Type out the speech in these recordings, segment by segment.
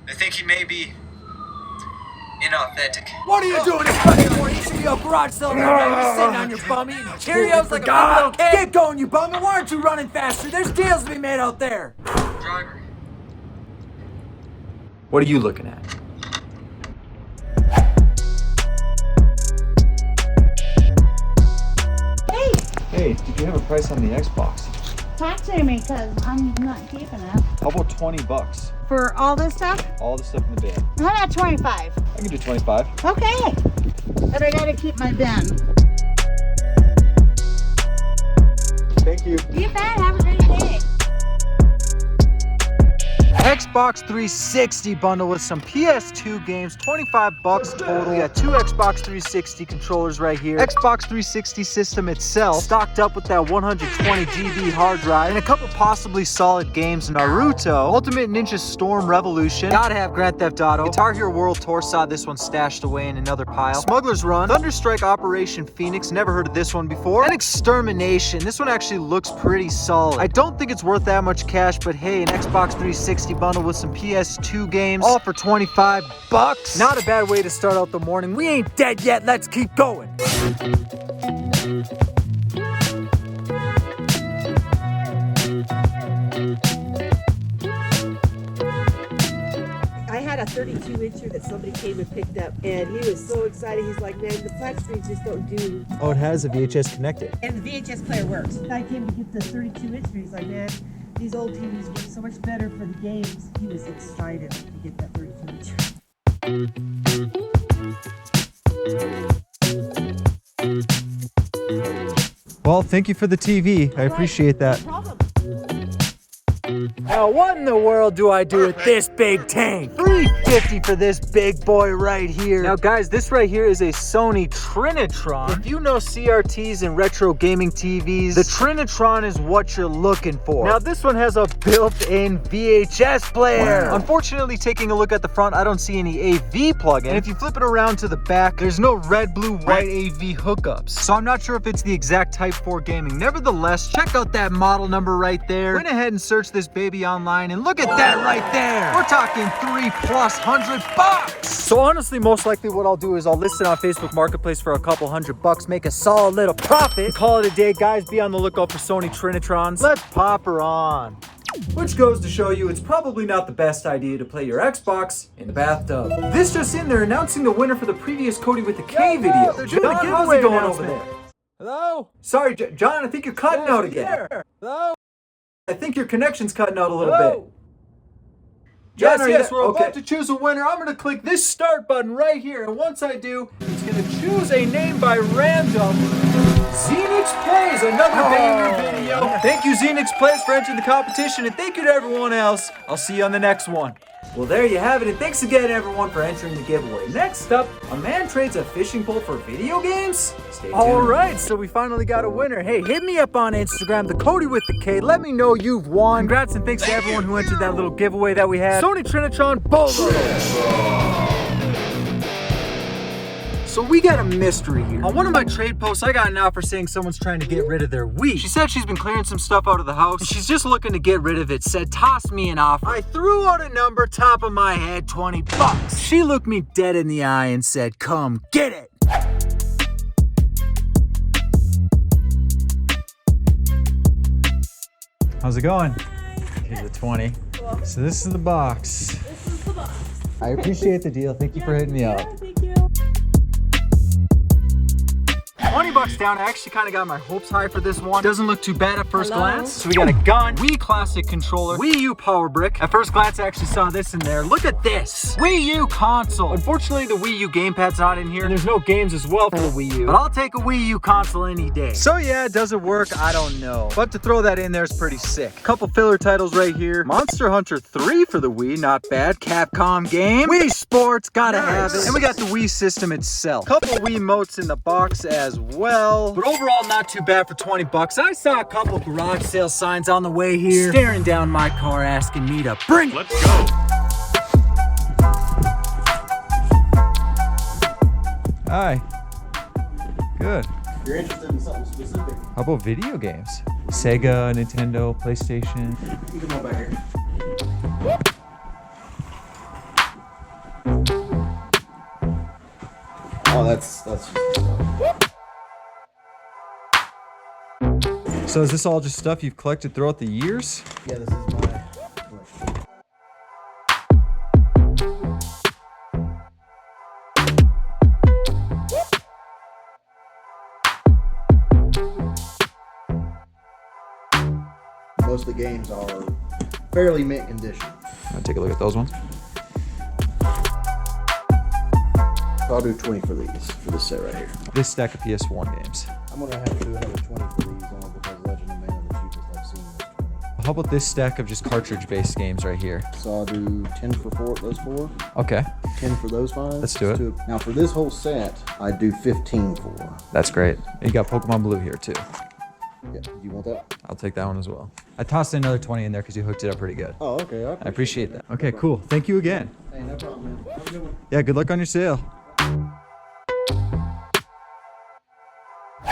I think he may be inauthentic. What are you doing this fucking morning? You should be a garage sale right now. You're sitting on your bum eating Cheerios like a big little kid. Get going, you bum. Why aren't you running faster? There's deals to be made out there. Driver. What are you looking at? Hey, did you have a price on the Xbox? Talk to me, because I'm not keeping it. How about $20? For all this stuff? All the stuff in the bin. How about 25? I can do 25. Okay. But I gotta keep my bin. Thank you. You bet. Have a great day. Xbox 360 bundle with some PS2 games, $25 total. We got two Xbox 360 controllers right here. Xbox 360 system itself, stocked up with that 120 GB hard drive, and a couple possibly solid games. Naruto, Ultimate Ninja Storm Revolution, gotta have Grand Theft Auto, Guitar Hero World Tour, saw this one stashed away in another pile. Smuggler's Run, Thunderstrike Operation Phoenix, never heard of this one before, and Extermination. This one actually looks pretty solid. I don't think it's worth that much cash, but hey, an Xbox 360 bundle with some PS2 games, all for $25. Not a bad way to start out the morning. We ain't dead yet, let's keep going. I had a 32-incher that somebody came and picked up, and he was so excited. He's like, man, the flat screens just don't do. Oh, it has a VHS connected. And the VHS player works. The guy came to get the 32-inch, and he's like, man, these old TVs work so much better for the games. He was excited to get that 32-inch. Well, thank you for the TV. I appreciate that. No problem. Now, what in the world do I do with this big tank? $350 for this big boy right here. Now, guys, this right here is a Sony Trinitron. If you know CRTs and retro gaming TVs, the Trinitron is what you're looking for. Now, this one has a built-in VHS player. Wow. Unfortunately, taking a look at the front, I don't see any AV plug-in. And if you flip it around to the back, there's no red, blue, white AV hookups. So I'm not sure if it's the exact type for gaming. Nevertheless, check out that model number right there. Went ahead and searched this baby online, and look at that right there. We're talking $300+. So honestly, most likely what I'll do is I'll list it on Facebook Marketplace for a couple $100, make a solid little profit, and call it a day. Guys, be on the lookout for Sony Trinitrons. Let's pop her on. Which goes to show you it's probably not the best idea to play your Xbox in the bathtub. This just in, they're announcing the winner for the previous Cody with the K video. They're doing a giveaway going over there. Hello? Sorry, John, I think you're cutting out again. Hello? I think your connection's cutting out a little bit. John, yes, we're about to choose a winner. I'm going to click this start button right here, and once I do, it's going to choose a name by random. Xenix Plays, another banger video. Thank you, Xenix Plays, for entering the competition, and thank you to everyone else. I'll see you on the next one. Well, there you have it, and thanks again, everyone, for entering the giveaway. Next up, a man trades a fishing pole for video games? Stay tuned. All right, so we finally got a winner. Hey, hit me up on Instagram, the Cody with the K. Let me know you've won. Congrats, and thanks to everyone who entered that little giveaway that we had. Sony Trinitron Bolo. So we got a mystery here. On one of my trade posts, I got an offer saying someone's trying to get rid of their Wii. She said she's been clearing some stuff out of the house, and she's just looking to get rid of it. Said, toss me an offer. I threw out a number, top of my head, $20. She looked me dead in the eye and said, come get it. How's it going? Here's the 20. So this is the box. This is the box. I appreciate the deal. Thank you for hitting me up. Thank you. $20 down. I actually kind of got my hopes high for this one. Doesn't look too bad at first glance. So we got a gun, Wii Classic controller, Wii U power brick. At first glance, I actually saw this in there. Look at this. Wii U console. Unfortunately, the Wii U gamepad's not in here, and there's no games as well for the Wii U. But I'll take a Wii U console any day. So yeah, does it work? I don't know. But to throw that in there is pretty sick. Couple filler titles right here. Monster Hunter 3 for the Wii, not bad. Capcom game. Wii Sports, gotta have it. And we got the Wii system itself. Couple Wii motes in the box as well. But overall, not too bad for $20. I saw a couple garage sale signs on the way here, staring down my car, asking me to bring it. Let's go. Hi. Good. You're interested in something specific? How about video games? Sega, Nintendo, PlayStation. You can come back here. That's just So is this all just stuff you've collected throughout the years? yeah, this is my collection. Most of the games are fairly mint condition. I'll take a look at those ones. So I'll do 20 for these, for this set right here. This stack of PS1 games. I'm gonna have to do another 20 for these only because Legend of Mana, the cheapest I've seen was 20. How about this stack of just cartridge-based games right here? So I'll do 10 for those four, Okay, 10 for those five. Let's do it. Now for this whole set, I do 15 for. that's great. You got Pokemon Blue here too. Yeah, you want that? I'll take that one as well. I tossed another 20 in there because you hooked it up pretty good. Oh, okay. I appreciate that. Okay, cool. Thank you again. Hey, no problem, man. Have a good one. Yeah, good luck on your sale.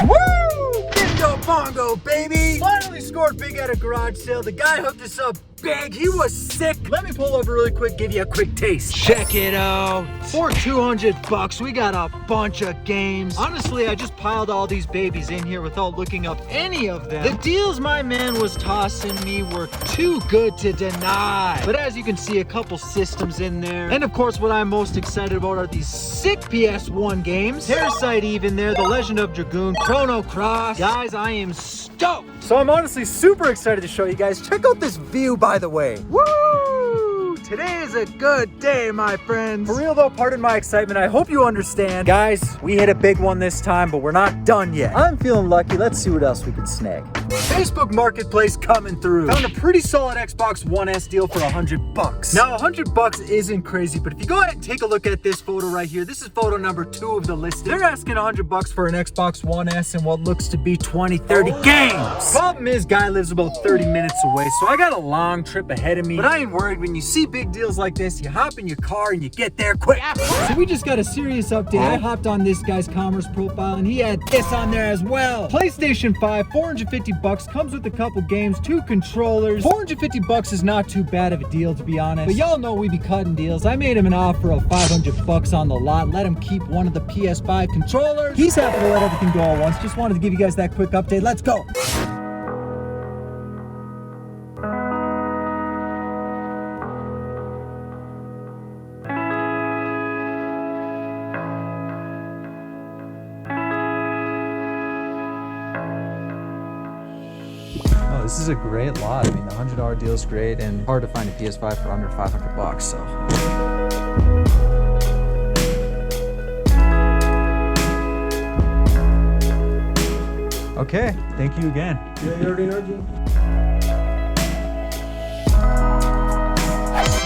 Woo! Bingo bongo, baby! Finally scored big at a garage sale. The guy hooked us up big. He was sick. Let me pull over really quick, give you a quick taste. Check it out. For $200, we got a bunch of games. Honestly, I just piled all these babies in here without looking up any of them. The deals my man was tossing me were too good to deny. But as you can see, a couple systems in there. And of course, what I'm most excited about are these sick PS1 games. Parasite even there, The Legend of Dragoon, Chrono Cross. Guys, I am stoked. So I'm honestly super excited to show you guys. Check out this view, by the way. Woo! Today is a good day, my friends. For real though, pardon my excitement. I hope you understand. Guys, we hit a big one this time, but we're not done yet. I'm feeling lucky. Let's see what else we can snag. Facebook Marketplace coming through. Found a pretty solid Xbox One S deal for $100. Now, $100 isn't crazy, but if you go ahead and take a look at this photo right here, this is photo number 2 of the list. They're asking $100 for an Xbox One S and what looks to be 20, 30 games. Problem is, guy lives about 30 minutes away, so I got a long trip ahead of me, but I ain't worried. When you see big deals like this, you hop in your car and you get there quick. So we just got a serious update. I hopped on this guy's commerce profile and he had this on there as well. PlayStation 5, $450, comes with a couple games, 2 controllers. $450 is not too bad of a deal, to be honest. But y'all know we be cutting deals. I made him an offer of $500 on the lot. Let him keep one of the PS5 controllers. He's happy to let everything go at once. Just wanted to give you guys that quick update. Let's go. Oh, this is a great lot. I mean, the $100 deal is great and hard to find a PS5 for under $500, so. Okay, thank you again. Yeah, you already know, G?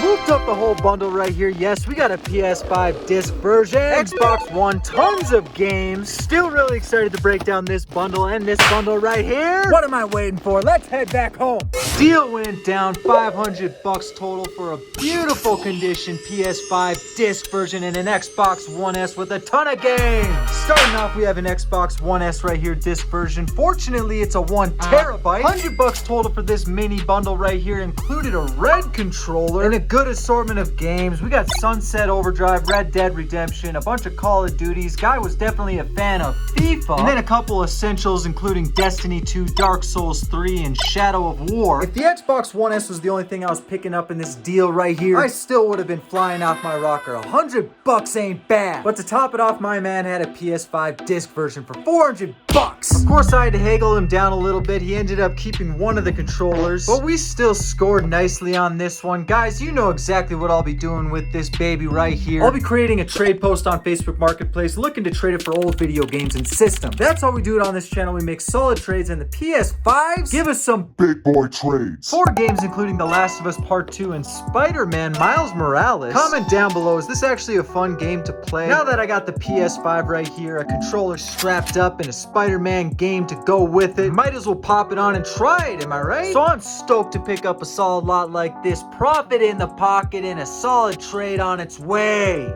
Swooped up the whole bundle right here. Yes, we got a PS5 disc version, Xbox One, tons of games. Still really excited to break down this bundle and this bundle right here. What am I waiting for? Let's head back home. Deal went down, $500 total for a beautiful condition PS5 disc version and an Xbox One S with a ton of games. Starting off, we have an Xbox One S right here, disc version. Fortunately, it's a 1 terabyte. $100 total for this mini bundle right here. Included a red controller and a good assortment of games. We got Sunset Overdrive, Red Dead Redemption, a bunch of Call of Duties. Guy was definitely a fan of FIFA. And then a couple essentials, including Destiny 2, Dark Souls 3, and Shadow of War. If the Xbox One S was the only thing I was picking up in this deal right here, I still would have been flying off my rocker. $100 ain't bad. But to top it off, my man had a PS5 disc version for $400. Of course, I had to haggle him down a little bit. He ended up keeping one of the controllers, but we still scored nicely on this one. Guys, you know exactly what I'll be doing with this baby right here. I'll be creating a trade post on Facebook Marketplace, looking to trade it for old video games and systems. That's how we do it on this channel. We make solid trades, and the PS5s give us some big boy trades. 4 games, including The Last of Us Part 2 and Spider-Man Miles Morales. Comment down below, is this actually a fun game to play? Now that I got the PS5 right here, a controller strapped up, and a Spider-Man game to go with it, might as well pop it on and try it, am I right? So I'm stoked to pick up a solid lot like this, profit in the pocket, and a solid trade on its way.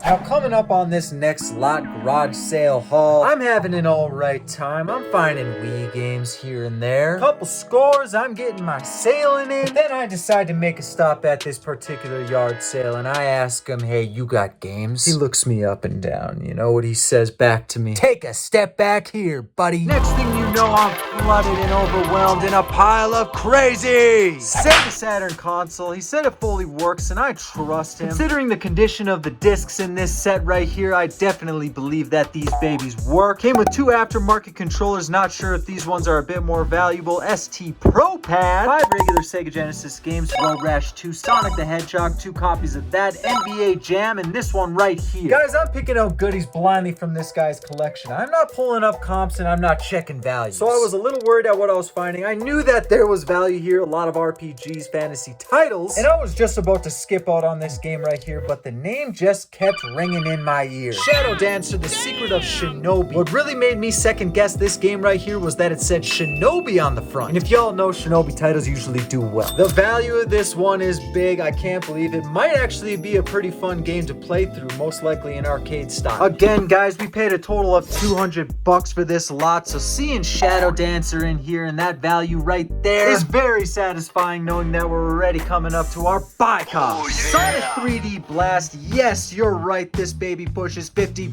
Now coming up on this next lot garage sale haul, I'm having an alright time. I'm finding Wii games here and there. Couple scores, I'm getting my sailing in. But then I decide to make a stop at this particular yard sale and I ask him, hey, you got games? He looks me up and down. You know what he says back to me? Take a step back here, buddy. Next thing you know, I'm flooded and overwhelmed in a pile of crazy. Sega Saturn console. He said it fully works and I trust him. Considering the condition of the discs in this set right here, I definitely believe that these babies work. Came with 2 aftermarket controllers. Not sure if these ones are a bit more valuable. ST Pro Pad. 5 regular Sega Genesis games. Road Rash 2, Sonic the Hedgehog, 2 copies of that. NBA Jam, and this one right here. Guys, I'm picking out goodies blindly from this guy's collection. I'm not pulling up comps and I'm not checking values. So I was a little worried at what I was finding. I knew that there was value here, a lot of RPGs, fantasy titles, and I was just about to skip out on this game right here, but the name just kept ringing in my ear. Shadow Dancer, The Secret of Shinobi. What really made me second guess this game right here was that it said Shinobi on the front. And if y'all know, Shinobi titles usually do well. The value of this one is big. I can't believe it. Might actually be a pretty fun game to play through, most likely in arcade style. Again, guys, we paid a total of $200 for this lot, so seeing Shadow Dancer in here and that value right there is very satisfying, knowing that we're already coming up to our buy cost. Sonic 3D Blast, yes, you're right, this baby pushes $50.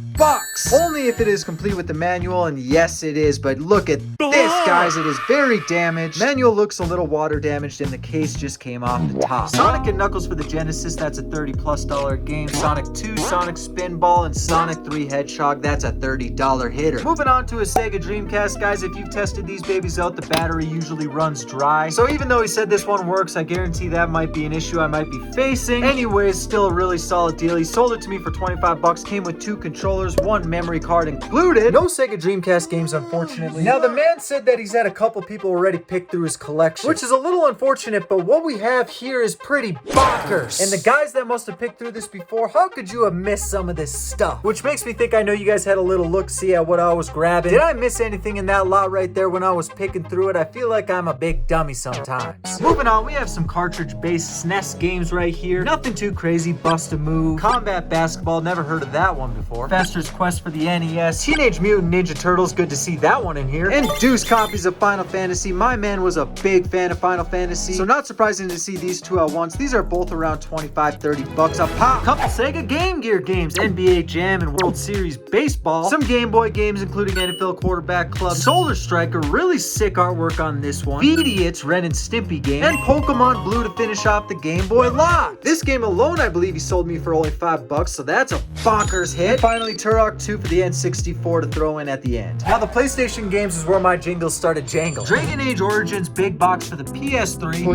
Only if it is complete with the manual, and yes, it is, but look at this, guys, it is very damaged. Manual looks a little water damaged, and the case just came off the top. Sonic and Knuckles for the Genesis, that's a $30+ game. Sonic 2, Sonic Spinball, and Sonic 3 Hedgehog, that's a $30 hitter. Moving on to a Sega Dreamcast, guys, if you've tested these babies out, the battery usually runs dry. So even though he said this one works, I guarantee that might be an issue I might be facing. Anyways, still a really solid deal. He sold it to me for $25, came with 2 controllers, 1 memory card included. No Sega Dreamcast games, unfortunately. Now, the man said that he's had a couple people already pick through his collection, which is a little unfortunate, but what we have here is pretty bonkers. And the guys that must have picked through this before, how could you have missed some of this stuff? Which makes me think I know you guys had a little look-see at what I was grabbing. Did I miss anything in that lot right there when I was picking through it? I feel like I'm a big dummy sometimes. Moving on, we have some cartridge-based SNES games right here. Nothing too crazy. Bust a Move, Combat Basketball, never heard of that one before. Fester's Quest for the NES, Teenage Mutant Ninja Turtles, good to see that one in here. And deuce copies of Final Fantasy. My man was a big fan of Final Fantasy, so not surprising to see these 2 at once. These are both around $25-30 a pop. Couple Sega Game Gear games, NBA Jam and World Series Baseball. Some Game Boy games including NFL Quarterback Club, Solar Striker, really sick artwork on this one. Idiots, Ren and Stimpy game, and Pokemon Blue to finish off the Game Boy lot. This game alone, I believe he sold me for only $5, so that's a bonkers hit. And finally, Turok 2 for the N64 to throw in at the end. Now, the PlayStation games is where my jingles started jangle. Dragon Age Origins big box for the PS3.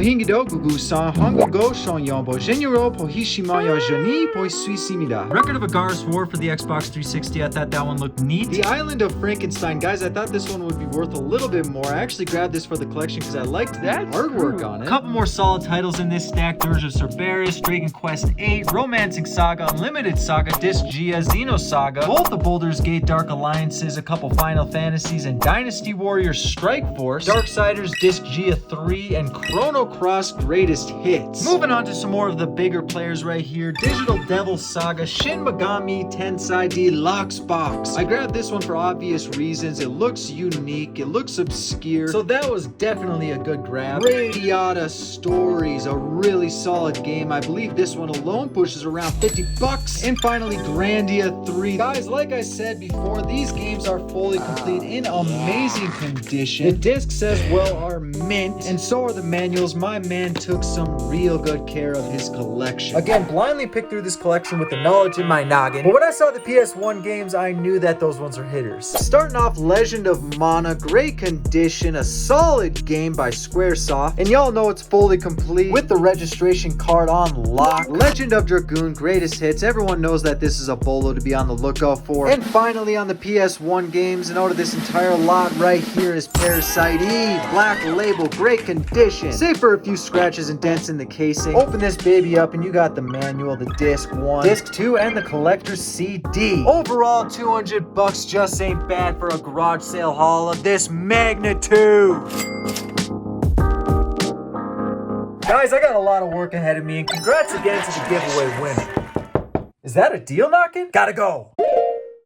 Record of Agar's War for the Xbox 360. I thought that one looked neat. The Island of Frankenstein, guys, I thought this one would be worth a little bit more. I actually grabbed this for the collection because I liked that artwork on it. A couple more solid titles in this stack. Dirge of Cerberus, Dragon Quest 8, Romancing Saga, Unlimited Saga, Disgaea, Xenosaga, both the Baldur's Gate Dark Alliances, a couple Final Fantasies, and Dynasty Warriors Strike Force, Darksiders, Disgaea 3, and Chrono Cross Greatest Hits. Moving on to some more of the bigger players right here. Digital Devil Saga, Shin Megami Tensei Deluxe Box. I grabbed this one for obvious reasons. It looks unique, it looks obscure, so that was definitely a good grab. Radiata Stories, a really solid game. I believe this one alone pushes around $50. And finally, Grandia 3. Guys, like I said before, these games are fully complete in amazing condition. The discs as well are mint, and so are the manuals. My man took some real good care of his collection. Again, blindly picked through this collection with the knowledge in my noggin, but when I saw the PS1 games, I knew that those ones are hitters. Starting off, Legend of Mana, great condition, a solid game by Squaresoft, and y'all know it's fully complete with the registration card on lock. Legend of Dragoon, greatest hits. Everyone knows that this is a bolo to be on the lookout for. And finally, on the PS1 games, and out of this entire lot right here is Parasite Eve, black label, great condition, save for a few scratches and dents in the casing. Open this baby up and you got the manual, the disc 1, disc 2, and the collector's CD. Overall, $200 just ain't bad for a garage sale haul of this magnitude. Guys, I got a lot of work ahead of me, and congrats again to the giveaway winner. Is that a deal knocking? Gotta go.